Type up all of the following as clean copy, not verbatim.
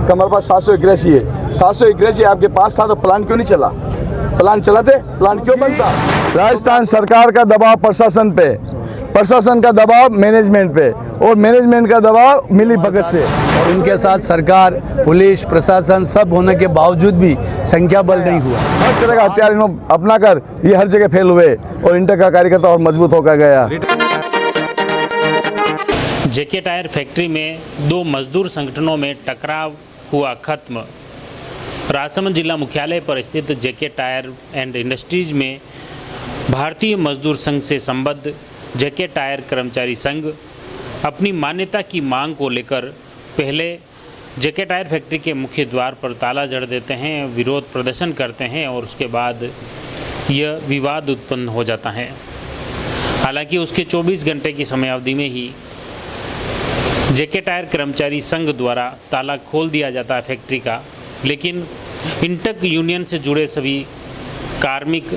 कि हमारे पास 781 है। 781 आपके पास था तो प्लान क्यों नहीं चला? प्लान चलाते, प्लान क्यों बनता? राजस्थान सरकार का दबाव प्रशासन पे, प्रशासन का दबाव मैनेजमेंट पे, और मैनेजमेंट का दबाव मिली भगत से, और इनके साथ सरकार, पुलिस, प्रशासन सब होने के बावजूद भी संख्या बल नहीं हुआ। हर तरह का हथियार इन्होंने अपना कर ये हर जगह फेल हुए और इंटर का कार्यकर्ता और मजबूत होकर गया। जेके टायर फैक्ट्री में दो मजदूर संगठनों में टकराव हुआ खत्म। राजसमंद जिला मुख्यालय पर स्थित जेके टायर एंड इंडस्ट्रीज में भारतीय मजदूर संघ से संबद्ध जेके टायर कर्मचारी संघ अपनी मान्यता की मांग को लेकर पहले जेके टायर फैक्ट्री के मुख्य द्वार पर ताला जड़ देते हैं, विरोध प्रदर्शन करते हैं और उसके बाद यह विवाद उत्पन्न हो जाता है। हालांकि उसके 24 घंटे की समयावधि में ही जेके टायर कर्मचारी संघ द्वारा ताला खोल दिया जाता है फैक्ट्री का, लेकिन इंटक यूनियन से जुड़े सभी कार्मिक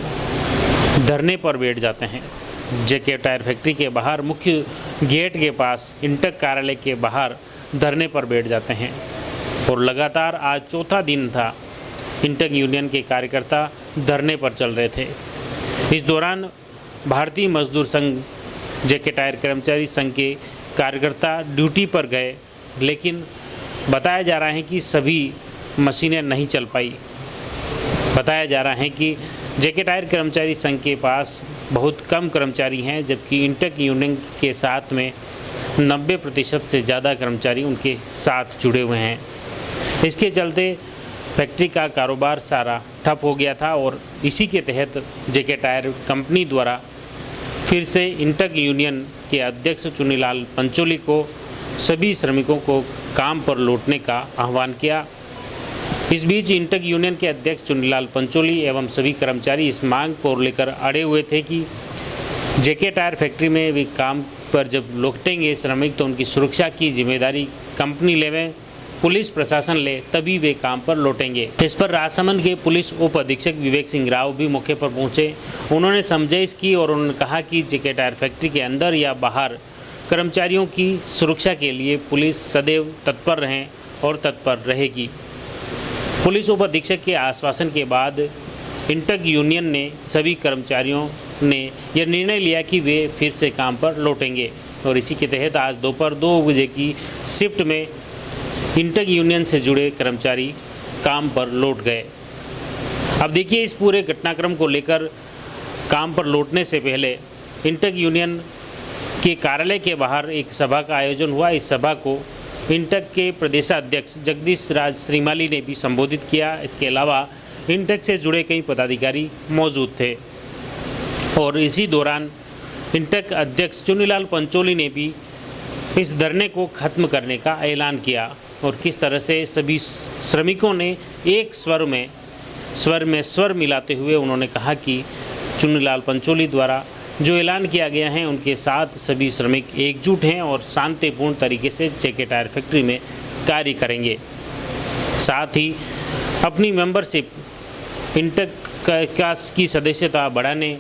धरने पर बैठ जाते हैं। जेके टायर फैक्ट्री के बाहर मुख्य गेट के पास इंटक कार्यालय के बाहर धरने पर बैठ जाते हैं और लगातार आज चौथा दिन था इंटक यूनियन के कार्यकर्ता धरने पर चल रहे थे। इस दौरान भारतीय मजदूर संघ जेके टायर कर्मचारी संघ के कार्यकर्ता ड्यूटी पर गए, लेकिन बताया जा रहा है कि सभी मशीनें नहीं चल पाई। बताया जा रहा है कि जेके टायर कर्मचारी संघ के पास बहुत कम कर्मचारी हैं, जबकि इंटक यूनियन के साथ में 90% से ज़्यादा कर्मचारी उनके साथ जुड़े हुए हैं। इसके चलते फैक्ट्री का कारोबार सारा ठप हो गया था और इसी के तहत जेके टायर कंपनी द्वारा फिर से इंटक यूनियन के अध्यक्ष चुन्नीलाल पंचोली को सभी श्रमिकों को काम पर लौटने का आह्वान किया। इस बीच इंटक यूनियन के अध्यक्ष चुन्नीलाल पंचोली एवं सभी कर्मचारी इस मांग को लेकर अड़े हुए थे कि जेके टायर फैक्ट्री में वे काम पर जब लौटेंगे श्रमिक तो उनकी सुरक्षा की जिम्मेदारी कंपनी लेवे, पुलिस प्रशासन ले, तभी वे काम पर लौटेंगे। इस पर राजसमंद के पुलिस उप अधीक्षक विवेक सिंह राव भी मौके पर पहुंचे। उन्होंने समझाइश की और उन्होंने कहा कि जेके टायर फैक्ट्री के अंदर या बाहर कर्मचारियों की सुरक्षा के लिए पुलिस सदैव तत्पर रहें और तत्पर रहेगी। पुलिस उप अधीक्षक के आश्वासन के बाद इंटक यूनियन ने सभी कर्मचारियों ने यह निर्णय लिया कि वे फिर से काम पर लौटेंगे और इसी के तहत आज दोपहर 2 बजे की शिफ्ट में इंटक यूनियन से जुड़े कर्मचारी काम पर लौट गए। अब देखिए इस पूरे घटनाक्रम को लेकर काम पर लौटने से पहले इंटक यूनियन के कार्यालय के बाहर एक सभा का आयोजन हुआ। इस सभा को इंटक के प्रदेशाध्यक्ष जगदीश राज श्रीमाली ने भी संबोधित किया। इसके अलावा इंटक से जुड़े कई पदाधिकारी मौजूद थे और इसी दौरान इंटक अध्यक्ष चुन्नीलाल पंचोली ने भी इस धरने को खत्म करने का ऐलान किया और किस तरह से सभी श्रमिकों ने एक स्वर में स्वर मिलाते हुए उन्होंने कहा कि चुन्नीलाल पंचोली द्वारा जो ऐलान किया गया है उनके साथ सभी श्रमिक एकजुट हैं और शांतिपूर्ण तरीके से जेके टायर फैक्ट्री में कार्य करेंगे। साथ ही अपनी मेंबरशिप इंटक की सदस्यता बढ़ाने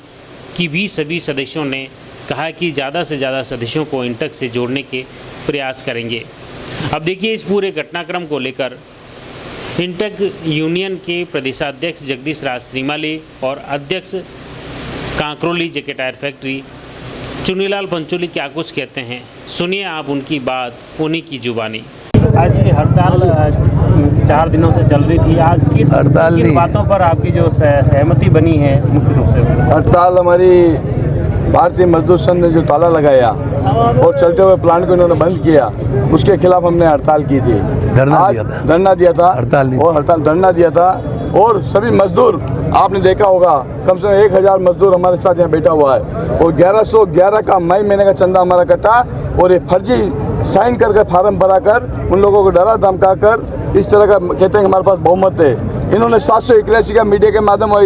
की भी सभी सदस्यों ने कहा कि ज़्यादा से ज़्यादा सदस्यों को इंटक से जोड़ने के प्रयास करेंगे। अब देखिए इस पूरे घटनाक्रम को लेकर इंटक यूनियन के प्रदेशाध्यक्ष जगदीश राज श्रीमाली और अध्यक्ष कांकरोली जेके टायर फैक्ट्री चुन्नीलाल पंचोली क्या कुछ कहते हैं, सुनिए आप उनकी बात उन्हीं की जुबानी। आज ये हड़ताल 4 दिनों से चल रही थी, आज किन बातों पर आपकी जो सहमति बनी है मुख्य रूप से? हड़ताल हमारी भारतीय मजदूर संघ ने जो ताला लगाया और चलते हुए प्लांट को इन्होंने बंद किया, उसके खिलाफ हमने हड़ताल की थी, धरना दिया था और सभी मजदूर आपने देखा होगा कम से कम 1000 मजदूर हमारे साथ यहाँ बैठा हुआ है और 1111 का मई महीने का चंदा हमारा कटा और ये फर्जी साइन करके फार्म भरा कर उन लोगों को डरा धमका कर इस तरह का कहते हैं हमारे पास बहुमत है। इन्होंने 781 का मीडिया के माध्यम और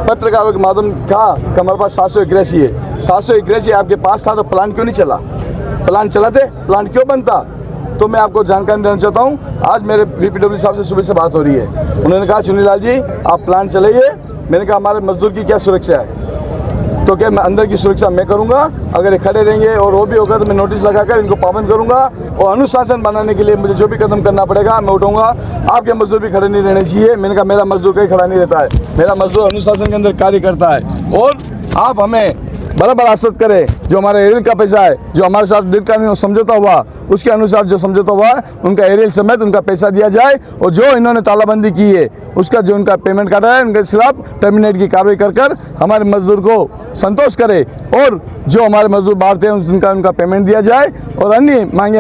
पत्रकारों के माध्यम कहा कि हमारे पास 781 है। 781 आपके पास था तो प्लान क्यों नहीं चला? प्लान चलाते, प्लान क्यों बनता? तो मैं आपको जानकारी देना चाहता हूँ। आज मेरे VPW साहब से सुबह से बात हो रही है, उन्होंने कहा चुन्नीलाल जी आप प्लान चलाइए। मैंने कहा हमारे मजदूर की क्या सुरक्षा है? तो क्या मैं अंदर की सुरक्षा मैं करूंगा, अगर ये खड़े रहेंगे और वो भी होगा तो मैं नोटिस लगाकर इनको पाबंद करूंगा और अनुशासन बनाने के लिए मुझे जो भी कदम करना पड़ेगा मैं उठाऊंगा। आपके मजदूर भी खड़े नहीं रहने चाहिए। मैंने कहा मेरा मजदूर कहीं खड़ा नहीं रहता है, मेरा मजदूर अनुशासन के अंदर कार्य करता है। और आप हमें बराबर आश्वस्त करें, जो हमारा एरियल का पैसा है, जो हमारे साथ दीर्घकालीन समझौता हुआ उसके अनुसार जो समझौता हुआ उनका एरियल समेत उनका पैसा दिया जाए और जो इन्होंने तालाबंदी की है उसका जो उनका पेमेंट काटा है उनके खिलाफ टर्मिनेट की कार्रवाई कर हमारे मजदूर को संतोष करे और जो हमारे मजदूर बाहर थे उनका पेमेंट दिया जाए और अन्य मांगे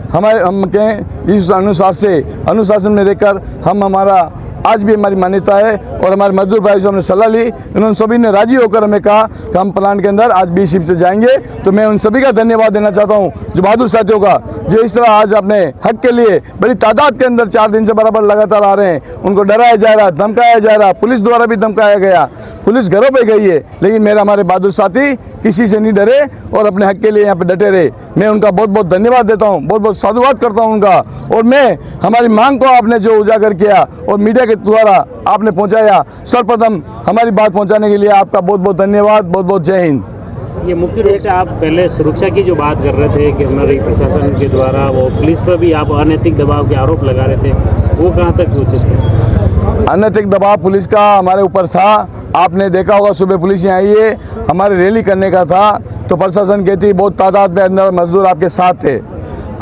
हम कहें इस अनुसार से अनुशासन में रहकर हम हमारा आज भी हमारी मान्यता है। और हमारे मजदूर भाई से हमने सलाह ली, उन्होंने सभी ने राजी होकर हमें कहा कि हम प्लांट के अंदर आज 20 शिफ्ट से जाएंगे। तो मैं उन सभी का धन्यवाद देना चाहता हूं, जो बहादुर साथियों का, जो इस तरह आज अपने हक के लिए बड़ी तादाद के अंदर 4 दिन से बराबर लगातार आ रहे हैं। उनको डराया जा रहा, धमकाया जा रहा, पुलिस द्वारा भी धमकाया गया, पुलिस घरों पर गई है, लेकिन हमारे बहादुर साथी किसी से नहीं डरे और अपने हक के लिए यहाँ पे डटे रहे। मैं उनका बहुत बहुत धन्यवाद देता हूँ, बहुत बहुत साधुवाद करता हूँ उनका। और मैं हमारी मांग को आपने जो उजागर किया और मीडिया के द्वारा आपने पहुंचाया, सर्वप्रथम हमारी बात पहुंचाने के लिए आपका बहुत बहुत धन्यवाद। बहुत बहुत जय हिंद। ये मुख्य रूप से आप पहले सुरक्षा की जो बात कर रहे थे कि हमारे प्रशासन के द्वारा वो पुलिस पर भी आप अनैतिक दबाव के आरोप लगा रहे थे, वो कहाँ तक पहुँचे थे? अनैतिक दबाव पुलिस का हमारे ऊपर था। आपने देखा होगा सुबह पुलिस यहाँ आई है, हमारे रैली करने का था तो प्रशासन कहती बहुत तादाद में अंदर मजदूर आपके साथ थे,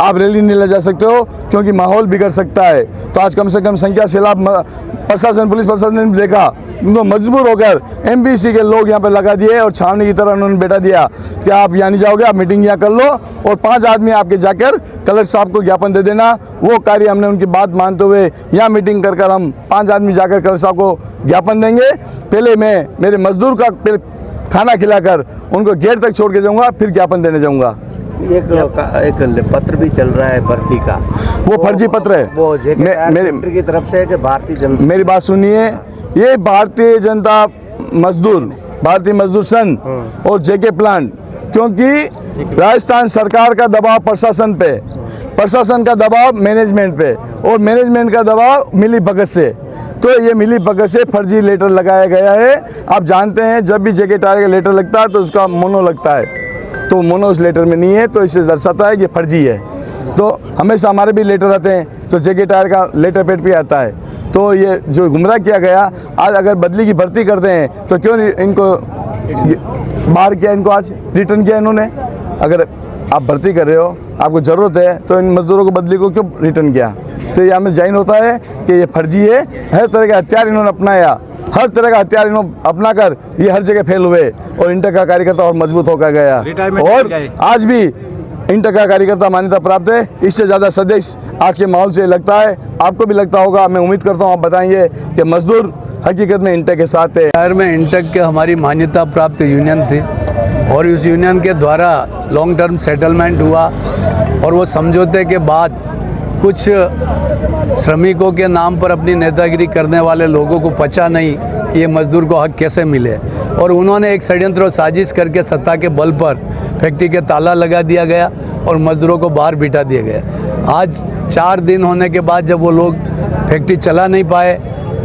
आप रैली नहीं ले जा सकते हो क्योंकि माहौल बिगड़ सकता है। तो आज कम से कम संख्या से लाभ प्रशासन पुलिस प्रशासन ने देखा, उनको मजबूर होकर एमबीसी के लोग यहाँ पे लगा दिए और छावनी की तरह उन्होंने बैठा दिया कि आप यहाँ नहीं जाओगे, आप मीटिंग यहाँ कर लो और 5 आदमी आपके जाकर कलेक्टर साहब को ज्ञापन दे देना। वो कार्य हमने उनकी बात मानते हुए यहाँ मीटिंग कर हम 5 आदमी जाकर कलेक्टर साहब को ज्ञापन देंगे। पहले मैं मेरे मजदूर का खाना खिलाकर उनको गेट तक छोड़ के जाऊँगा, फिर ज्ञापन देने जाऊँगा। एक पत्र भी चल रहा है भर्ती का, वो फर्जी पत्र है, वो मेरी की तरफ से है कि भारतीय जनता। मेरी बात सुनिए, ये भारतीय जनता मजदूर, भारतीय मजदूर संघ और जेके प्लांट, क्योंकि राजस्थान सरकार का दबाव प्रशासन पे, प्रशासन का दबाव मैनेजमेंट पे और मैनेजमेंट का दबाव मिली भगत से, तो ये मिली भगत से फर्जी लेटर लगाया गया है। आप जानते हैं जब भी जेके टायर का लेटर लगता है तो उसका मोनो लगता है, तो मोनो उस लेटर में नहीं है, तो इससे दर्शाता है कि फर्जी है। तो हमेशा हमारे भी लेटर आते हैं तो जेके टायर का लेटर पेड पे आता है। तो ये जो गुमराह किया गया, आज अगर बदली की भर्ती करते हैं तो क्यों इनको बाहर किया, इनको आज रिटर्न किया इन्होंने? अगर आप भर्ती कर रहे हो, आपको ज़रूरत है, तो इन मजदूरों को बदली को क्यों रिटर्न किया? तो ये हमें जाहिर होता है कि ये फर्जी है। हर तरह का हथियार इन्होंने अपनाया, हर तरह का हथियार इन्होंने अपनाकर ये हर जगह फेल हुए और इंटर का कार्यकर्ता और मजबूत होकर गया। और आज भी इंटर का कार्यकर्ता मान्यता प्राप्त है। इससे ज़्यादा सदस्य आज के माहौल से लगता है, आपको भी लगता होगा, मैं उम्मीद करता हूँ आप बताएंगे कि मजदूर हकीकत में इंटर के साथ है। शहर में इंटर के हमारी मान्यता प्राप्त यूनियन थी और इस यूनियन के द्वारा लॉन्ग टर्म सेटलमेंट हुआ और वो समझौते के बाद कुछ श्रमिकों के नाम पर अपनी नेतागिरी करने वाले लोगों को पचा नहीं कि ये मजदूर को हक कैसे मिले, और उन्होंने एक षड्यंत्र और साजिश करके सत्ता के बल पर फैक्ट्री के ताला लगा दिया गया और मजदूरों को बाहर बिठा दिया गया। आज 4 दिन होने के बाद जब वो लोग फैक्ट्री चला नहीं पाए,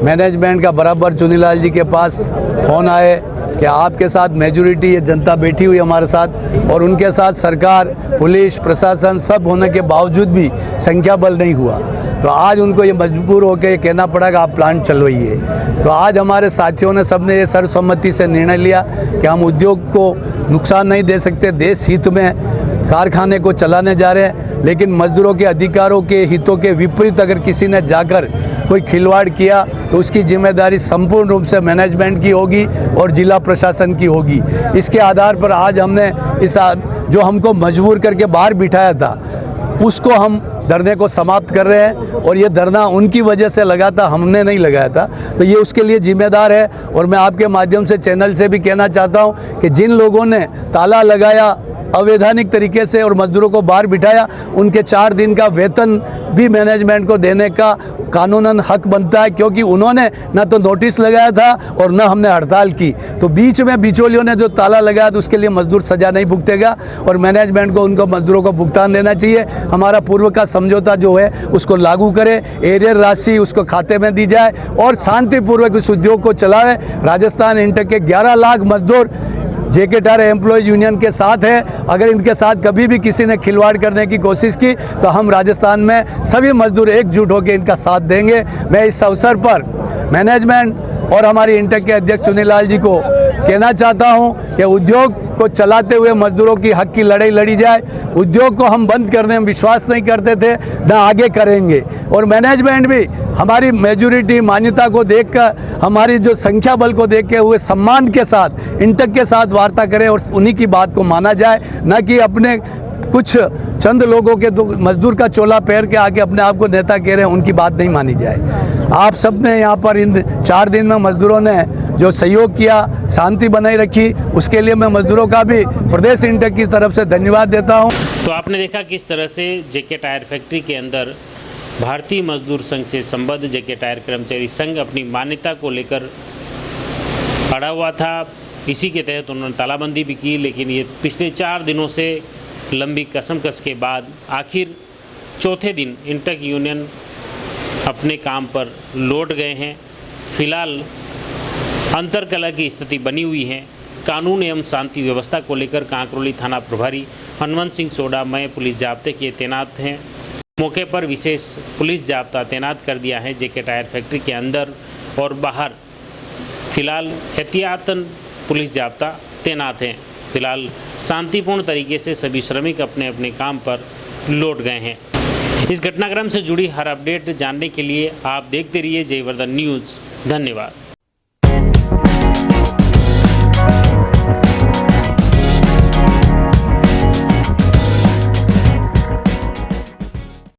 मैनेजमेंट का बराबर चुनीलाल जी के पास फ़ोन आए कि आपके साथ मेजॉरिटी ये जनता बैठी हुई हमारे साथ और उनके साथ सरकार, पुलिस, प्रशासन सब होने के बावजूद भी संख्या बल नहीं हुआ, तो आज उनको ये मजबूर होकर ये कहना पड़ा कि आप प्लांट चलवाइए। तो आज हमारे साथियों ने सबने ये सर्वसम्मति से निर्णय लिया कि हम उद्योग को नुकसान नहीं दे सकते, देश हित में कारखाने को चलाने जा रहे हैं, लेकिन मजदूरों के अधिकारों के हितों के विपरीत अगर किसी ने जाकर कोई खिलवाड़ किया तो उसकी जिम्मेदारी संपूर्ण रूप से मैनेजमेंट की होगी और जिला प्रशासन की होगी। इसके आधार पर आज हमने इस जो हमको मजबूर करके बाहर बिठाया था उसको हम धरने को समाप्त कर रहे हैं और ये धरना उनकी वजह से लगा था, हमने नहीं लगाया था, तो ये उसके लिए जिम्मेदार है। और मैं आपके माध्यम से चैनल से भी कहना चाहता हूँ कि जिन लोगों ने ताला लगाया अवैधानिक तरीके से और मजदूरों को बाहर बिठाया, उनके 4 दिन का वेतन भी मैनेजमेंट को देने का कानूनन हक बनता है, क्योंकि उन्होंने ना तो नोटिस लगाया था और ना हमने हड़ताल की। तो बीच में बिचौलियों ने जो ताला लगाया तो उसके लिए मजदूर सजा नहीं भुगतेगा और मैनेजमेंट को उनको मजदूरों को भुगतान देना चाहिए। हमारा पूर्व का समझौता जो है उसको लागू करें, एरियर राशि उसको खाते में दी जाए और शांतिपूर्वक इस उद्योग को चलाएं। राजस्थान इंटक के 11 लाख मजदूर जेके टायर एम्प्लॉयज यूनियन के साथ है। अगर इनके साथ कभी भी किसी ने खिलवाड़ करने की कोशिश की तो हम राजस्थान में सभी मजदूर एकजुट होकर इनका साथ देंगे। मैं इस अवसर पर मैनेजमेंट और हमारी इंटेक के अध्यक्ष चुनी लाल जी को कहना चाहता हूं कि उद्योग को चलाते हुए मजदूरों की हक की लड़ाई लड़ी जाए। उद्योग को हम बंद करने में विश्वास नहीं करते थे, ना आगे करेंगे। और मैनेजमेंट भी हमारी मेजॉरिटी मान्यता को देखकर, हमारी जो संख्या बल को देख के हुए सम्मान के साथ इंटेक के साथ वार्ता करें और उन्हीं की बात को माना जाए, न कि अपने कुछ चंद लोगों के मजदूर का चोला पैर के आके अपने आप को नेता कह रहे हैं, उनकी बात नहीं मानी जाए। आप सब ने यहाँ पर इन 4 दिन में मजदूरों ने जो सहयोग किया, शांति बनाई रखी, उसके लिए मैं मजदूरों का भी प्रदेश इंटेक की तरफ से धन्यवाद देता हूँ। तो आपने देखा किस तरह से जेके टायर फैक्ट्री के अंदर भारतीय मजदूर संघ से संबद्ध जेके टायर कर्मचारी संघ अपनी मान्यता को लेकर अड़ा हुआ था। इसी के तहत उन्होंने तालाबंदी भी की, लेकिन ये पिछले 4 दिनों से लंबी कसमकस के बाद आखिर चौथे दिन इंटेक यूनियन अपने काम पर लौट गए हैं। फिलहाल अंतरकलह की स्थिति बनी हुई है। कानून एवं शांति व्यवस्था को लेकर कांकरोली थाना प्रभारी हनुमंत सिंह सोडा में पुलिस जाब्ते किए तैनात हैं। मौके पर विशेष पुलिस जाब्ता तैनात कर दिया है। जेके टायर फैक्ट्री के अंदर और बाहर फिलहाल एहतियातन पुलिस जाब्ता तैनात हैं। फिलहाल शांतिपूर्ण तरीके से सभी श्रमिक अपने अपने काम पर लौट गए हैं। इस घटनाक्रम से जुड़ी हर अपडेट जानने के लिए आप देखते रहिए जय वर्धन न्यूज़। धन्यवाद।